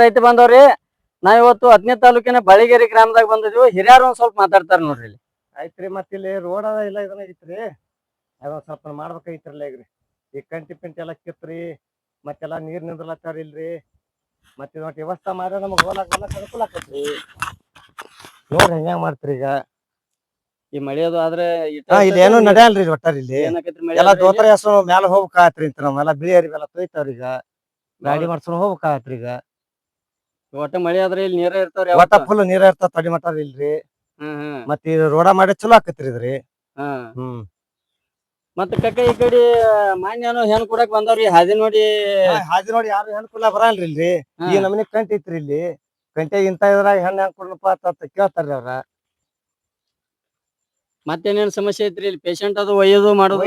ರೈತ ಬಂದವ್ರಿ ನಾವ್ ಇವತ್ತು 15ನೇ ತಾಲೂಕಿನ ಬಳಿಗೇರಿ ಗ್ರಾಮದಾಗ ಬಂದಿದ್ವಿ. ಹಿರಿಯರು ಒಂದ್ ಸ್ವಲ್ಪ ಮಾತಾಡ್ತಾರ ನೋಡ್ರಿ ಇಲ್ಲಿ. ಆಯ್ತ್ರಿ ಮತ್ತ ಇಲ್ಲಿ ರೋಡ್ ಇಲ್ಲ ಇದನ್ನ ಐತ್ರಿ ಅದೊಂದ್ ಸ್ವಲ್ಪ ಮಾಡ್ಬೇಕಾಗಿತ್ರಲ್ಲ ಈಗ್ರಿ. ಈ ಕಂಟಿ ಪಿಂಟಿ ಎಲ್ಲ ಕಿತ್ರಿ ಮತ್ತೆಲ್ಲಾ ನೀರ್ ನಿಂದ್ರಲತ್ತಾರ ಇಲ್ರಿ. ಮತ್ತೆ ಇದೊಂದ್ ವ್ಯವಸ್ಥೆ ಮಾಡ್ರೆ ನಮಗ್ ಹೋಲಾಕ್ ಅನುಕೂಲ ಆಕತ್ರಿ. ನೋಡ್ರಿ ಹೆಂಗ್ ಮಾಡ್ತೀರಿ ಈಗ. ಈ ಮಳೆಯದು ಆದ್ರೆ ಇಲ್ಲಿ ಏನು ನಡೆಯಲ್ರಿ ಒಟ್ಟಾರಿ ಇಲ್ಲಿ ಏನಾಕೈತ್ರಿ ಎಲ್ಲಾ ಮಳೆ ದೋತರ ಹೆಸರು ಮ್ಯಾಲ ಹೋಗ್ಬೇಕಾತ್ರಿ ಅಂತ ನಾವೆಲ್ಲ ಬಿಳಿಯರಿ ಎಲ್ಲ ತೊಯ್ತಾವ್ರಿ ಈಗ. ಗಾಡಿ ಮಾಡ್ಸ್ಕೊಂಡ್ ಹೋಗ್ಬೇಕಾತ್ರಿ ಈಗ. ಒಟ್ಟ ಮಳೆ ಆದ್ರೆ ಇಲ್ಲಿ ನೀರ ಇರ್ತಾವ್ರಿ. ಒಟ್ಟ ಫುಲ್ ನೀರ ಇರ್ತಾವ ತಡಿ ಮಟ್ಟ ಇಲ್ರಿ. ಮತ್ತ ರೋಡ ಮಾಡಿ ಚಲೋ ಆಕತ್ರಿ ಇದ್ರಿ. ಮತ್ತ ಕಕ್ಕ ಈ ಕಡೆ ಮಾನ್ಯನು ಹೆಣ್ ಕೊಡಕ್ ಬಂದವ್ರಿ. ಹಾದಿ ನೋಡಿ ಯಾರು ಹೆಣ್ ಕುಲ್ಲ ಬರಲ್ರಿ ಇಲ್ರಿ. ಈ ನಮನಿ ಕಂಟಿ ಐತ್ರಿ ಇಲ್ಲಿ. ಕಂಟ್ಯಾಗ ಇಂತ ಇದ್ರ ಹೆಣ್ ಹೆಂಗ್ ಕೊಡ್ಲಪ್ಪ ಅಂತ ಕೇಳ್ತಾರ್ರಿ ಅವ್ರ. ಮತ್ತೇನೇನ್ ಸಮಸ್ಯೆ ಐತ್ರಿ ಇಲ್ಲಿ? ಪೇಷಂಟ್ ಅದು ಒಯ್ಯೋದು ಮಾಡೋದು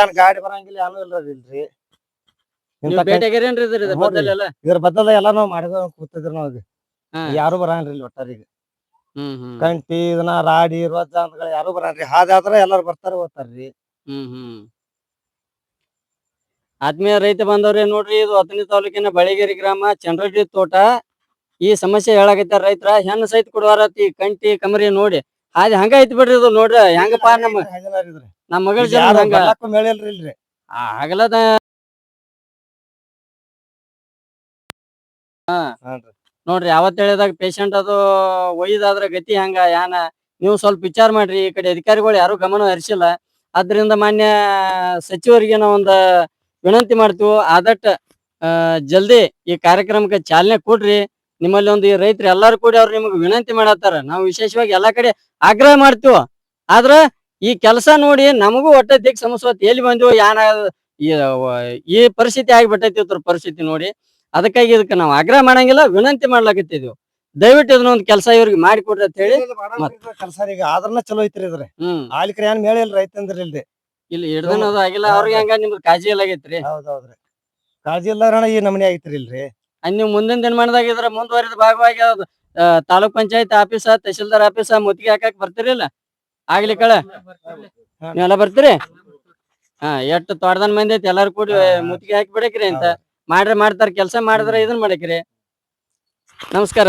ಏನ್ ಗಾಡಿ ಬರಂಗಿಲ್ಲ ಏನು ಇಲ್ರಿ. ಭೇಟಿಯಾಗಿರೇನ್ರಿ ಇದ್ರ ಬದ್ದಲ ಎಲ್ಲಾ ನಾವ್ ಮಾಡಿದ ಕೂತಿದ್ರ ನಾವ್ ಯಾರು ಬರಂಗಿಲ್ಲ ಇಲ್ಲಿ ಒಟ್ಟಾರಿಗೆ. ಕಂಟಿ ಇದನ್ನ ರಾಡಿ ರೋಜ ಅಂತ ಯಾರು ಬರಲ್ರಿ. ಹಾದಿ ಆದ್ರ ಎಲ್ಲಾರು ಬರ್ತಾರ ಹೋಗ್ತಾರ್ರಿ. ಆತ್ಮೀಯ ರೈತ ಬಂದವ್ರಿ ನೋಡ್ರಿ, ಇದು 15ನೇ ತಾಲೂಕಿನ ಬಳಿಗೇರಿ ಗ್ರಾಮ ಚಂದ್ರಡ್ಡಿ ತೋಟ. ಈ ಸಮಸ್ಯೆ ಹೇಳಾಕತ್ತಾರ ರೈತರ. ಹೆಣ್ಣು ಸಹಿತ ಕೊಡುವಾರತಿ ಕಂಟಿ ಕಮರಿ ನೋಡಿ ಹಾದಿ ಹಂಗ ಐತಿ ಬಿಡ್ರಿ. ಇದು ನೋಡ್ರಿ ಹೆಂಗಪ್ಪ ನಮ್ಮ ಮಗಳ ಜನ ಮೇಳಿಲ್ರಿ ಆಗಲದ. ನೋಡ್ರಿ ಯಾವತ್ ಹೇಳಿದಾಗ ಪೇಷಂಟ್ ಅದು ಒಯ್ದಾದ್ರ ಗತಿ ಹಂಗ ಯಾನ ನೀವು ಸ್ವಲ್ಪ ವಿಚಾರ ಮಾಡ್ರಿ. ಈ ಕಡೆ ಅಧಿಕಾರಿಗಳು ಯಾರು ಗಮನ ಹರಿಸಿಲ್ಲ. ಆದ್ರಿಂದ ಮಾನ್ಯ ಸಚಿವರಿಗೆ ನಾವೊಂದ ವಿನಂತಿ ಮಾಡ್ತೀವಿ, ಆದಟ್ಟ ಜಲ್ದಿ ಈ ಕಾರ್ಯಕ್ರಮಕ್ಕೆ ಚಾಲನೆ ಕೊಡ್ರಿ. ನಿಮ್ಮಲ್ಲಿ ಒಂದು ರೈತರು ಎಲ್ಲಾರು ಕೂಡಿ ಅವ್ರು ನಿಮ್ಗೆ ವಿನಂತಿ ಮಾಡತ್ತಾರ. ನಾವು ವಿಶೇಷವಾಗಿ ಎಲ್ಲಾ ಕಡೆ ಆಗ್ರಹ ಮಾಡ್ತೀವಿ. ಆದ್ರ ಈ ಕೆಲಸ ನೋಡಿ ನಮಗೂ ಒಟ್ಟ ದಿಕ್ ಸಮಸ್ಯೆ ಎಲ್ಲಿ ಬಂದಿವು ಯಾನ ಈ ಪರಿಸ್ಥಿತಿ ಆಗಿಬಿಟ್ಟೈತಿ. ಪರಿಸ್ಥಿತಿ ನೋಡಿ ಅದಕ್ಕಾಗಿ ಇದಕ್ಕೆ ನಾವು ಆಗ್ರಹ ಮಾಡಂಗಿಲ್ಲ, ವಿನಂತಿ ಮಾಡ್ಲಾಕತ್ತಿದ್ವಿ. ದಯವಿಟ್ಟು ಇದನ್ನೊಂದು ಕೆಲಸ ಇವ್ರಿಗೆ ಮಾಡಿ ಕೊಡ್ರಿ ಅಂತ ಹೇಳಿ ಕೆಲಸ ಈಗ ಆದ್ರನ ಚಲೋ ಐತ್ರಿ ಇದ್ರಿ. ಆಲಿಕ್ರಿ ಏನ್ ಮೇಳಿಲ್ ರೈತಂದ್ರಿ ಇಲ್ರಿ. ಇಲ್ಲಿ ಹಿಡ್ದನದು ಆಗಿಲ್ಲ ಅವ್ರಿಗೆ ಹಂಗ ನಿಮ್ದು ಕಾಳಜಿ ಎಲ್ಲ ಆಗೈತ್ರಿ. ಹೌದೌದ್ರಿ ಕಾಳಜಿ ಇಲ್ಲಾರಣ ಈ ನಮನಿ ಐತ್ರಿ ಇಲ್ರಿ. ನೀವು ಮುಂದಿನ ದಿನಮಾನದಾಗ ಇದ್ರ ಮುಂದುವರಿದ ಭಾಗವಾಗಿ ತಾಲೂಕ್ ಪಂಚಾಯತ್ ಆಫೀಸ ತಹಶೀಲ್ದಾರ್ ಆಫೀಸ ಮುತ್ತಿಗೆ ಹಾಕಕ್ ಬರ್ತೀರಿಲ್ಲ ಆಗ್ಲಿಕ್ಕಳ ನೀವೆಲ್ಲ ಬರ್ತೀರಿ. ಎಷ್ಟು ತೋಟದನ್ ಮಂದಿ ಐತಿ ಎಲ್ಲಾರು ಕೂಡಿ ಮುತ್ತಿಗೆ ಹಾಕಿ ಬಿಡಕ್ರಿ ಅಂತ ಮಾಡ್ತಾರ. ಕೆಲಸ ಮಾಡಿದ್ರ ಇದನ್ ಮಾಡಕ್ರಿ. ನಮಸ್ಕಾರ.